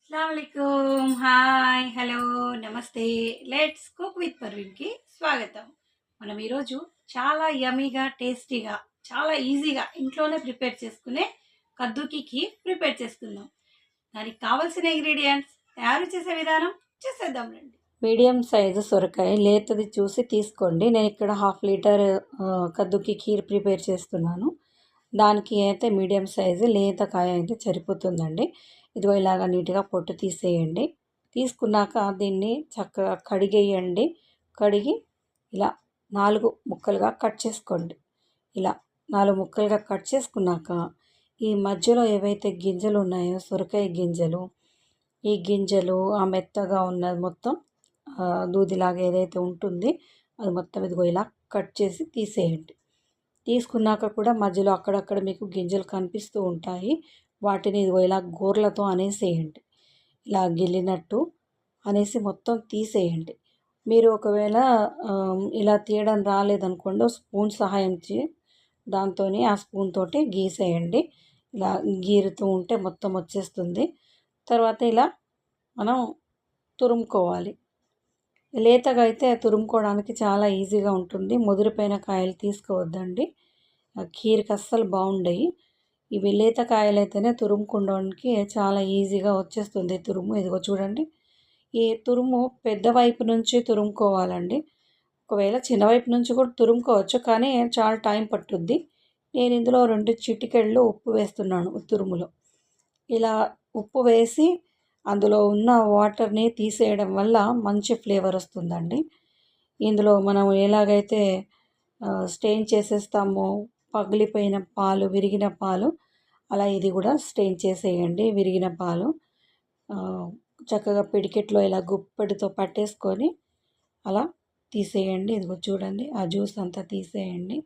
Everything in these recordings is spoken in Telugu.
అస్సలాముఅలైకుం. హాయ్, హలో, నమస్తే. లెట్స్ కుక్ విత్ పర్వీన్‌కి స్వాగతం. మనం ఈరోజు చాలా యమ్మీగా, టేస్టీగా, చాలా ఈజీగా ఇంట్లోనే ప్రిపేర్ చేసుకునే కద్దూకి ఖీర్ ప్రిపేర్ చేసుకుందాం. దానికి కావాల్సిన ఇంగ్రీడియంట్స్, తయారు చేసే విధానం చేసేద్దాం రండి. మీడియం సైజు సొరకాయ లేతది చూసి తీసుకోండి. నేను ఇక్కడ హాఫ్ లీటర్ కద్దుకి ఖీర్ ప్రిపేర్ చేస్తున్నాను. దానికి అయితే మీడియం సైజు లేత కాయ అయితే సరిపోతుందండి. ఇదిగో ఇలాగ నీట్గా పొట్టు తీసేయండి. తీసుకున్నాక దీన్ని చక్కగా కడిగేయండి. కడిగి ఇలా 4 ముక్కలుగా కట్ చేసుకోండి. ఇలా 4 ముక్కలుగా కట్ చేసుకున్నాక ఈ మధ్యలో ఏవైతే గింజలు ఉన్నాయో సొరకాయ గింజలు, ఈ గింజలు ఆ మెత్తగా ఉన్నది మొత్తం దూదిలాగా ఏదైతే ఉంటుంది అది మొత్తం ఇదిగో ఇలా కట్ చేసి తీసేయండి. తీసుకున్నాక కూడా మధ్యలో అక్కడక్కడ మీకు గింజలు కనిపిస్తూ ఉంటాయి. వాటిని ఇదిగో ఇలా గోర్లతో అనేసేయండి. ఇలా గిల్లినట్టు అనేసి మొత్తం తీసేయండి. మీరు ఒకవేళ ఇలా తీయడం రాలేదనుకోండి స్పూన్ సహాయం దాంతోని ఆ స్పూన్ తోటి గీసేయండి. ఇలా గీరుతూ ఉంటే మొత్తం వచ్చేస్తుంది. తర్వాత ఇలా మనం తురుముకోవాలి. లేతగా అయితే తురుముకోవడానికి చాలా ఈజీగా ఉంటుంది. ముదిరిపోయిన కాయలు తీసుకోవద్దండి. ఖీర్‌కి అస్సలు బాగుండయి. ఇవి లేత కాయలైతేనే తురుముకోవడానికి చాలా ఈజీగా వచ్చేస్తుంది తురుము. ఇదిగో చూడండి. ఈ తురుము పెద్ద వైపు నుంచి తురుముకోవాలండి. ఒకవేళ చిన్న వైపు నుంచి కూడా తురుముకోవచ్చు. కానీ చాలా టైం పట్టుద్ది. నేను ఇందులో 2 చిటికెళ్ళు ఉప్పు వేస్తున్నాను తురుములో. ఇలా ఉప్పు వేసి అందులో ఉన్న వాటర్ని తీసేయడం వల్ల మంచి ఫ్లేవర్ వస్తుందండి. ఇందులో మనం ఎలాగైతే స్టెయిన్ చేసేస్తామో పగిలిపోయిన పాలు, విరిగిన పాలు, అలా ఇది కూడా స్టెయిన్ చేసేయండి. విరిగిన పాలు చక్కగా పిడికెట్లో ఇలా గుప్పెడితో పట్టేసుకొని అలా తీసేయండి. ఇదిగో చూడండి ఆ జ్యూస్ అంతా తీసేయండి.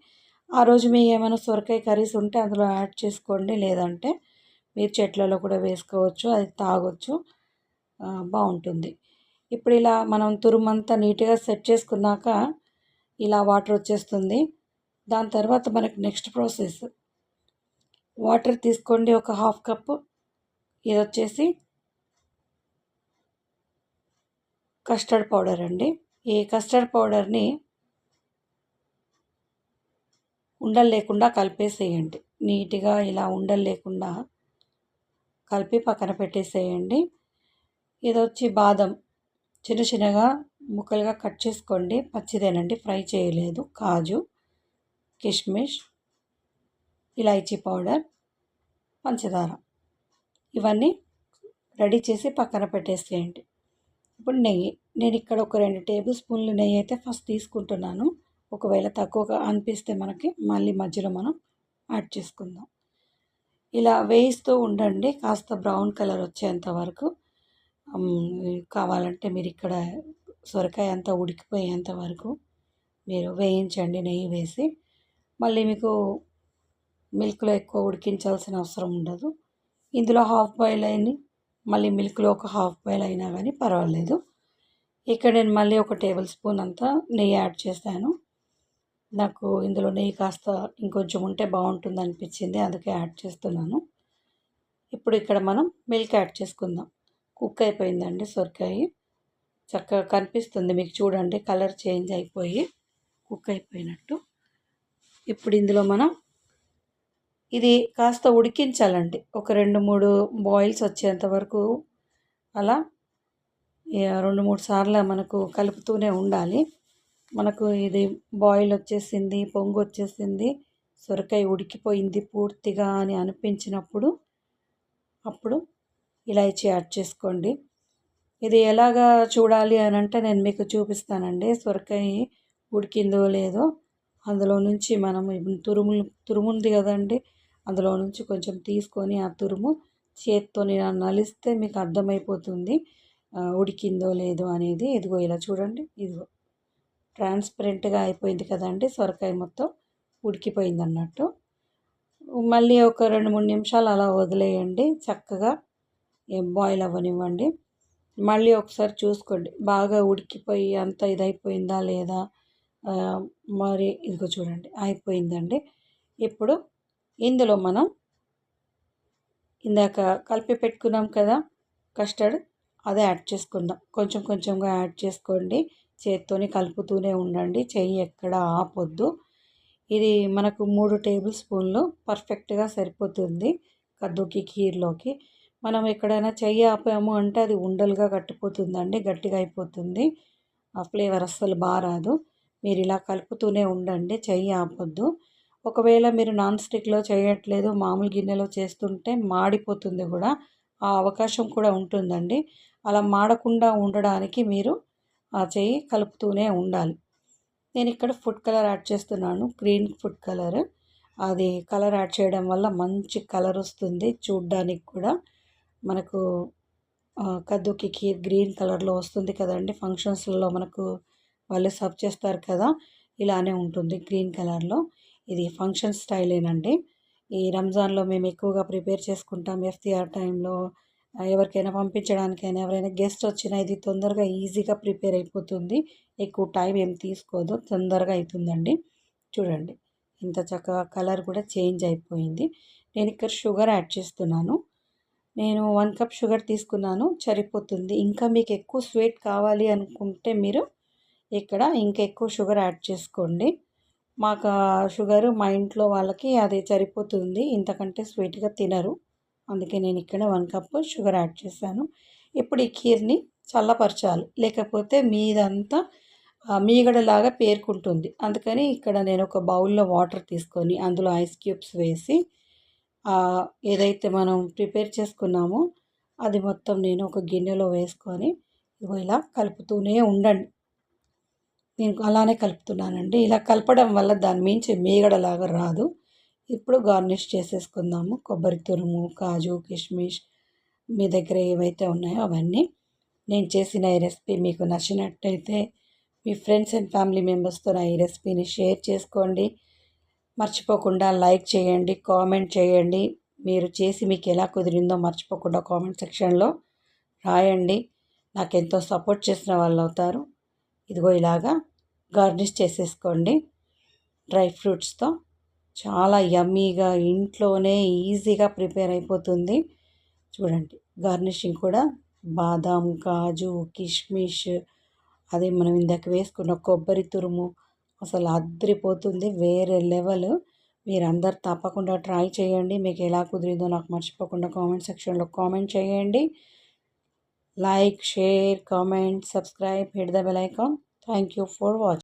ఆ రోజు మీ ఏమైనా సొరకాయ కర్రీస్ ఉంటే అందులో యాడ్ చేసుకోండి. లేదంటే మీరు చెట్లలో కూడా వేసుకోవచ్చు. అది తాగొచ్చు. బాగుంటుంది. ఇప్పుడు ఇలా మనం తురుమంతా నీట్గా సెట్ చేసుకున్నాక ఇలా వాటర్ వచ్చేస్తుంది. దాని తర్వాత మనకి నెక్స్ట్ ప్రాసెస్ వాటర్ తీసుకోండి. ఒక హాఫ్ కప్పు. ఇది వచ్చేసి కస్టర్డ్ పౌడర్ అండి. ఈ కస్టర్డ్ పౌడర్ని ఉండలు లేకుండా కలిపేసేయండి. నీట్గా ఇలా ఉండలు లేకుండా కలిపి పక్కన పెట్టేసేయండి. ఇది వచ్చి బాదం చిన్న చిన్నగా ముక్కలుగా కట్ చేసుకోండి. పచ్చిదేనండి, ఫ్రై చేయలేదు. కాజు, కిష్మిష్, ఇలాచీ పౌడర్, పంచదార ఇవన్నీ రెడీ చేసి పక్కన పెట్టేసేయండి. ఇప్పుడు నెయ్యి, నేను ఇక్కడ ఒక 2 టేబుల్ స్పూన్లు నెయ్యి అయితే ఫస్ట్ తీసుకుంటున్నాను. ఒకవేళ తక్కువగా అనిపిస్తే మనకి మళ్ళీ మధ్యలో మనం యాడ్ చేసుకుందాం. ఇలా వేయిస్తూ ఉండండి కాస్త బ్రౌన్ కలర్ వచ్చేంత వరకు. కావాలంటే మీరు ఇక్కడ సొరకాయ అంతా ఉడికిపోయేంత వరకు మీరు వేయించండి నెయ్యి వేసి. మళ్ళీ మీకు మిల్క్లో ఎక్కువ ఉడికించాల్సిన అవసరం ఉండదు. ఇందులో హాఫ్ బాయిల్ అయింది, మళ్ళీ మిల్క్లో ఒక హాఫ్ బాయిల్ అయినా కానీ పర్వాలేదు. ఇక్కడ నేను మళ్ళీ ఒక టేబుల్ స్పూన్ అంతా నెయ్యి యాడ్ చేశాను. నాకు ఇందులో నెయ్యి కాస్త ఇంకొంచెం ఉంటే బాగుంటుంది అనిపించింది, అందుకే యాడ్ చేస్తున్నాను. ఇప్పుడు ఇక్కడ మనం మిల్క్ యాడ్ చేసుకుందాం. కుక్ అయిపోయిందండి సొరకాయ. చక్కగా కనిపిస్తుంది మీకు, చూడండి కలర్ చేంజ్ అయిపోయి కుక్ అయిపోయినట్టు. ఇప్పుడు ఇందులో మనం ఇది కాస్త ఉడికించాలండి. ఒక 2-3 బాయిల్స్ వచ్చేంత వరకు అలా 2-3 సార్లు మనకు కలుపుతూనే ఉండాలి. మనకు ఇది బాయిల్ వచ్చేసింది, పొంగు వచ్చేసింది, సొరకాయ ఉడికిపోయింది పూర్తిగా అని అనిపించినప్పుడు అప్పుడు ఇలాచీ యాడ్ చేసుకోండి. ఇది ఎలాగా చూడాలి అని అంటే నేను మీకు చూపిస్తానండి. సొరకాయ ఉడికిందో లేదో అందులో నుంచి మనం తురుముంది కదండి, అందులో నుంచి కొంచెం తీసుకొని ఆ తురుము చేత్తో నలిస్తే మీకు అర్థమైపోతుంది ఉడికిందో లేదో అనేది. ఇదిగో ఇలా చూడండి, ఇదిగో ట్రాన్స్పరెంట్గా అయిపోయింది కదండి, సొరకాయ మొత్తం ఉడికిపోయింది అన్నట్టు. మళ్ళీ ఒక 2-3 నిమిషాలు అలా వదిలేయండి. చక్కగా బాయిల్ అవ్వనివ్వండి. మళ్ళీ ఒకసారి చూసుకోండి బాగా ఉడికిపోయి అంత ఇదైపోయిందా లేదా. మరి ఇదిగో చూడండి అయిపోయిందండి. ఇప్పుడు ఇందులో మనం ఇందాక కలిపి పెట్టుకున్నాం కదా కస్టర్డ్ అదే యాడ్ చేసుకుందాం. కొంచెం కొంచెంగా యాడ్ చేసుకోండి. చేత్తోని కలుపుతూనే ఉండండి. చెయ్యి ఎక్కడ ఆపొద్దు. ఇది మనకు 3 టేబుల్ స్పూన్లు పర్ఫెక్ట్‌గా సరిపోతుంది కద్దుకి ఖీర్‌లోకి. మనం ఎక్కడైనా చెయ్యి ఆపాము అంటే అది ఉండలుగా కట్టిపోతుందండి. గట్టిగా అయిపోతుంది. ఆ ఫ్లేవర్ అస్సలు రాదు. మీరు ఇలా కలుపుతూనే ఉండండి. చెయ్యి ఆపొద్దు. ఒకవేళ మీరు నాన్ స్టిక్‌లో చేయట్లేదు, మామూలు గిన్నెలో చేస్తుంటే మాడిపోతుంది గూడా. ఆ అవకాశం కూడా ఉంటుందండి. అలా మాడకుండా ఉండడానికి మీరు ఆ చెయ్యి కలుపుతూనే ఉండాలి. నేనిక్కడ ఫుడ్ కలర్ యాడ్ చేస్తున్నాను. Green food colour. అది కలర్ యాడ్ చేయడం వల్ల మంచి కలర్ వస్తుంది. చూడ్డానికి కూడా మనకు కద్దుకి ఖీర్ గ్రీన్ కలర్‌లో వస్తుంది కదండీ! ఫంక్షన్స్‌లలో మనకు వాళ్ళు సర్వ్ చేస్తారు కదా! ఇలానే ఉంటుంది గ్రీన్ కలర్‌లో. ఇది ఫంక్షన్ స్టైలేనండి. ఈ రంజాన్‌లో మేము ఎక్కువగా ప్రిపేర్ చేసుకుంటాం. ఎఫ్తియార్ టైంలో ఎవరికైనా పంపించడానికైనా, ఎవరైనా గెస్ట్ వచ్చినా ఇది తొందరగా ఈజీగా ప్రిపేర్ అయిపోతుంది. ఎక్కువ టైం ఏం తీసుకోదు. తొందరగా అయితుందండి. చూడండి ఇంత చక్కగా కలర్ కూడా చేంజ్ అయిపోయింది. నేను ఇక్కడ షుగర్ యాడ్ చేస్తున్నాను. నేను 1 కప్ షుగర్ తీసుకున్నాను. సరిపోతుంది. ఇంకా మీకు ఎక్కువ స్వీట్ కావాలి అనుకుంటే మీరు ఇక్కడ ఇంకా ఎక్కువ షుగర్ యాడ్ చేసుకోండి. మాకు షుగరు మా ఇంట్లో వాళ్ళకి అది సరిపోతుంది. ఇంతకంటే స్వీట్‌గా తినరు. అందుకే నేను ఇక్కడ 1 కప్ షుగర్ యాడ్ చేశాను. ఇప్పుడు ఈ ఖీర్‌ని చల్లపరచాలి. లేకపోతే మీదంతా మీగడలాగా పేరుకుంటుంది. అందుకని ఇక్కడ నేను ఒక బౌల్‌లో వాటర్ తీసుకొని అందులో ఐస్ క్యూబ్స్ వేసి ఏదైతే మనం ప్రిపేర్ చేసుకున్నామో అది మొత్తం నేను ఒక గిన్నెలో వేసుకొని ఇగో ఇలా కలుపుతూనే ఉండండి. నేను అలానే కలుపుతున్నానండి. ఇలా కలపడం వల్ల దాని మించి మీగడలాగా రాదు. ఇప్పుడు గార్నిష్ చేసేసుకుందాము. కొబ్బరి తురుము, కాజు, కిస్మిస్ మీ దగ్గర ఏవైతే ఉన్నాయో అవన్నీ. నేను చేసిన ఈ రెసిపీ మీకు నచ్చినట్టయితే మీ ఫ్రెండ్స్ అండ్ ఫ్యామిలీ మెంబర్స్‌తో ఈ రెసిపీని షేర్ చేసుకోండి. మర్చిపోకుండా లైక్ చేయండి, కామెంట్ చేయండి. మీరు చేసి మీకు ఎలా కుదిరిందో మర్చిపోకుండా కామెంట్ సెక్షన్‌లో రాయండి. నాకెంతో సపోర్ట్ చేసిన వాళ్ళవుతారు. ఇదిగో ఇలాగా గార్నిష్ చేసేసుకోండి డ్రై ఫ్రూట్స్‌తో. చాలా యమ్మీగా ఇంట్లోనే ఈజీగా ప్రిపేర్ అయిపోతుంది. చూడండి గార్నిషింగ్ కూడా బాదాం, కాజు, కిస్మిస్ అదే మనం ఇందాక వేసుకున్న కొబ్బరి తురుము అసలు అద్రిపోతుంది. వేరే లెవెల్. మీరందరూ తప్పకుండా ట్రై చేయండి. మీకు ఎలా కుదిరిందో నాకు మర్చిపోకుండా కామెంట్ సెక్షన్‌లో కామెంట్ చేయండి. Like, share, comment, subscribe, hit the bell icon. Thank you for watching.